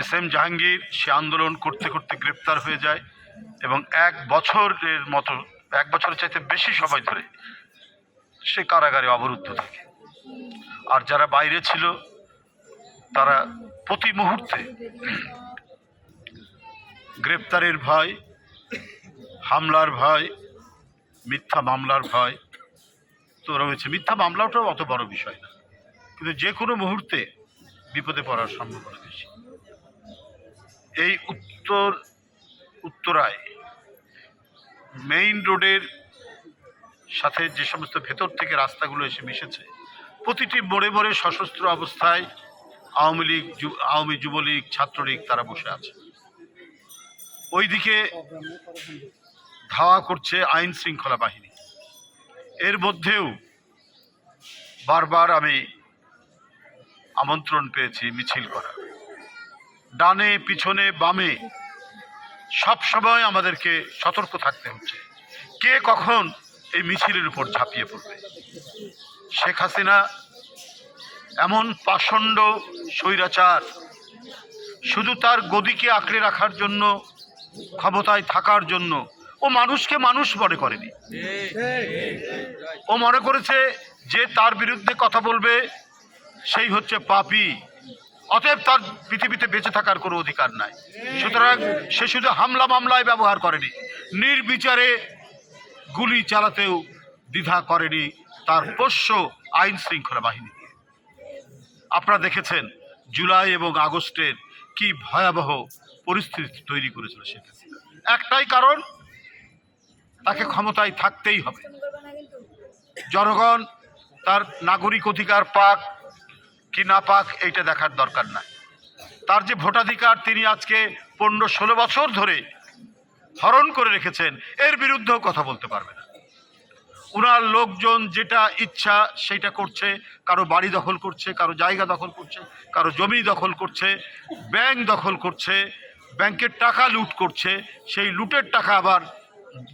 S M Jahangir সে আন্দোলন করতে করতে গ্রেপ্তার হয়ে যায় এবং 1 বছরের মতো, 1 বছরের চাইতে বেশি সময় ধরে সে কারাগারে অবরুদ্ধ থাকে। আর যারা বাইরে ছিল তারা প্রতি মুহূর্তে গ্রেপ্তারের ভয়, হামলার ভয়, মিথ্যা মামলার ভয় তো রয়েছে। মিথ্যা মামলাটাও অত বড় বিষয় না, কিন্তু যে কোনো মুহূর্তে বিপদে পড়ার সম্ভাবনা বেশি। এই উত্তরায় মেইন রোডের সাথে যে সমস্ত ভেতর থেকে রাস্তাগুলো এসে মিশেছে, প্রতিটি মোড়ে মোড়ে সশস্ত্র অবস্থায় আওয়ামী যুবলীগ, ছাত্রলীগ তারা বসে আছে। ওইদিকে ধাওয়া করছে আইন শৃঙ্খলা বাহিনী। এর মধ্যেও বারবার আমি আমন্ত্রণ পেয়েছি মিছিল করা। ডানে, পিছনে, বামে সব সময় আমাদেরকে সতর্ক থাকতে হচ্ছে কে কখন এই মিছিলের উপর ঝাঁপিয়ে পড়বে। শেখ হাসিনা এমন পাষণ্ড স্বৈরাচার, শুধু তার গদিকে আঁকড়ে রাখার জন্য, ক্ষমতায় থাকার জন্য ও মানুষকে মানুষ মনে করেনি। ও মনে করেছে যে তার বিরুদ্ধে কথা বলবে সেই হচ্ছে পাপী, অতএব তার পৃথিবীতে বেঁচে থাকার কোনো অধিকার নাই। সুতরাং সে শুধু হামলা মামলায় ব্যবহার করেনি, নির্বিচারে গুলি চালাতেও দ্বিধা করেনি তার পোষ্য আইন শৃঙ্খলা বাহিনী দিয়ে। আপনারা দেখেছেন জুলাই এবং আগস্টের কি ভয়াবহ পরিস্থিতি তৈরি করেছিল শেখ হাসিনা। একটাই কারণ, তাকে ক্ষমতায় থাকতেই হবে। জনগণ তার নাগরিক অধিকার পাক কি না পাক এইটা দেখার দরকার নাই। তার যে ভোটাধিকার তিনি আজকে 15-16 বছর ধরে হরণ করে রেখেছেন, এর বিরুদ্ধেও কথা বলতে পারবে না। উনার লোকজন যেটা ইচ্ছা সেটা করছে, কারো বাড়ি দখল করছে, কারো জায়গা দখল করছে, কারো জমি দখল করছে, ব্যাংক দখল করছে, ব্যাংকের টাকা লুট করছে, সেই লুটের টাকা আবার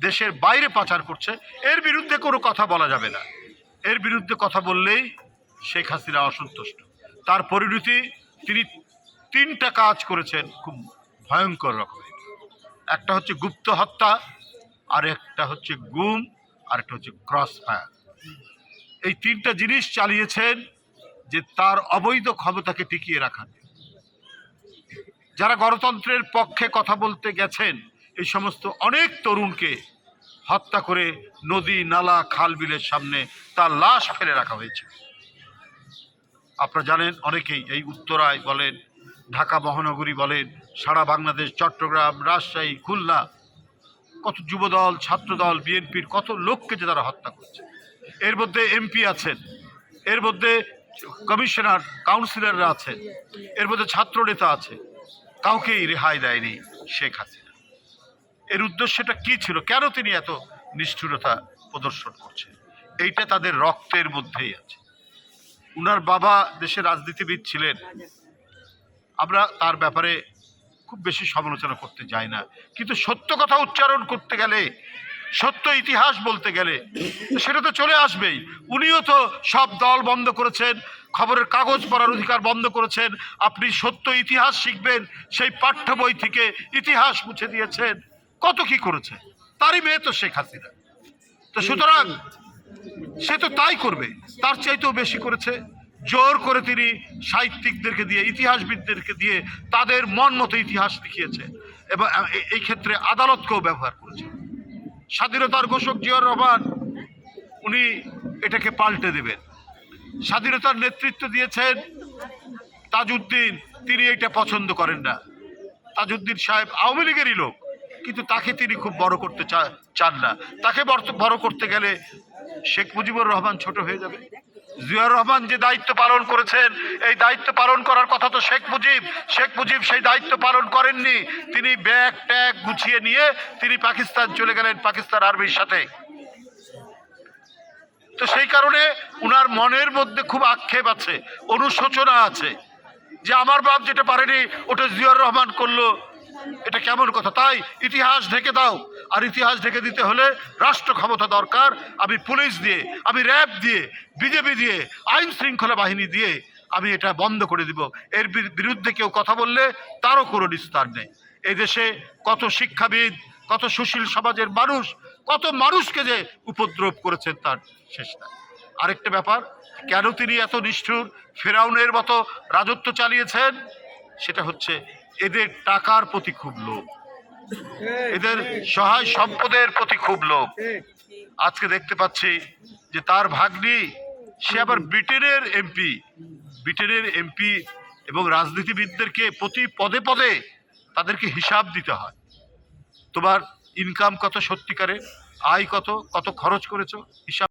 দেশের বাইরে পাচার করছে। এর বিরুদ্ধে কোনো কথা বলা যাবে না। এর বিরুদ্ধে কথা বললেই শেখ হাসিনা অসন্তুষ্ট। তার পরিণতি তিনি 3টা কাজ করেছেন খুব ভয়ঙ্কর রকমের। একটা হচ্ছে গুপ্ত হত্যা, আর একটা হচ্ছে গুম, আর একটা হচ্ছে ক্রস ফায়ার। এই 3টা জিনিস চালিয়েছেন যে তার অবৈধ ক্ষমতাকে টিকিয়ে রাখার। যারা গণতন্ত্রের পক্ষে কথা বলতে গেছেন, এই সমস্ত অনেক তরুণকে হত্যা করে নদী, নালা, খাল, বিলের সামনে তার লাশ ফেলে রাখা হয়েছে। আপনারা জানেন অনেকেই, এই উত্তরায় বলেন, ঢাকা মহানগরী বলেন, সারা বাংলাদেশ, চট্টগ্রাম, রাজশাহী, খুলনা, কত যুবদল, ছাত্রদল, বিএনপির কত লোককে যে তারা হত্যা করছে। এর মধ্যে এমপি আছেন, এর মধ্যে কমিশনার, কাউন্সিলররা আছেন, এর মধ্যে ছাত্র নেতা আছে। কাউকেই রেহাই দেয়নি শেখ হাসিনা। এর উদ্দেশ্যটা কি ছিল? কেন তিনি এত নিষ্ঠুরতা প্রদর্শন করছেন? এইটা তাদের রক্তের মধ্যেই আছে। উনার বাবা দেশের রাজনীতিবিদ ছিলেন। আমরা তার ব্যাপারে খুব বেশি সমালোচনা করতে যাই না, কিন্তু সত্য কথা উচ্চারণ করতে গেলে, সত্য ইতিহাস বলতে গেলে সেটা তো চলে আসবেই। উনিও তো সব দল বন্ধ করেছেন, খবরের কাগজ পড়ার অধিকার বন্ধ করেছেন। আপনি সত্য ইতিহাস শিখবেন, সেই পাঠ্য বই থেকে ইতিহাস মুছে দিয়েছেন। কত কি করেছে, তারই মেয়ে তো শেখ হাসিনা। তো সুতরাং সে তো তাই করবে, তার চাইতেও বেশি করেছে। জোর করে তিনি সাহিত্যিকদেরকে দিয়ে, ইতিহাসবিদদেরকে দিয়ে তাদের মন মতো ইতিহাস লিখিয়েছে এবং এই ক্ষেত্রে আদালতকেও ব্যবহার করেছে। স্বাধীনতার ঘোষক জিয়াউর রহমান উনি এটাকে পাল্টে দেবেন। স্বাধীনতার নেতৃত্ব দিয়েছেন তাজউদ্দিন, তিনি এটা পছন্দ করেন না। তাজউদ্দিন সাহেব আওয়ামী লীগেরই লোক, কিন্তু তাকে তিনি খুব বড় করতে চান না। তাকে বড় করতে গেলে শেখ মুজিবুর রহমান ছোট হয়ে যাবে। জিয়াউর রহমান যে দায়িত্ব পালন করেছেন, এই দায়িত্ব পালন করার কথা তো শেখ মুজিব সেই দায়িত্ব পালন করেননি। তিনি ব্যাগ ট্যাগ গুছিয়ে নিয়ে তিনি পাকিস্তান চলে গেলেন, পাকিস্তান আর্মির সাথে। তো সেই কারণে উনার মনের মধ্যে খুব আক্ষেপ আছে, অনুশোচনা আছে যে আমার বাপ যেটা পারেনি ওটা জিয়াউর রহমান করলো, এটা কেমন কথা। তাই ইতিহাস ঢেকে দাও, আর ইতিহাস ঢেকে দিতে হলে রাষ্ট্র ক্ষমতা দরকার। আমি পুলিশ দিয়ে, আমি র্যাব দিয়ে, বিজেপি দিয়ে, আইন শৃঙ্খলা বাহিনী দিয়ে আমি এটা বন্ধ করে দিব। এর বিরুদ্ধে কেউ কথা বললে তারও কোনো নিস্তার নেই। এই দেশে কত শিক্ষাবিদ, কত সুশীল সমাজের মানুষ, কত মানুষকে যে উপদ্রব করেছেন তার শেষ নাই। আরেকটা ব্যাপার, কেন তিনি এত নিষ্ঠুর ফেরাউনের মতো রাজত্ব চালিয়েছেন, সেটা হচ্ছে এদের টাকার প্রতি খুব লোভ, এদের সহায় সম্পদের প্রতি খুব লোভ। আজকে দেখতে পাচ্ছি যে তার ভাগ্নি, সে আবার ব্রিটেনের এমপি এবং রাজনীতিবিদদেরকে প্রতি পদে পদে তাদেরকে হিসাব দিতে হয়। তোমার ইনকাম কত, সত্যিকারের আয় কত, কত খরচ করেছো, হিসাব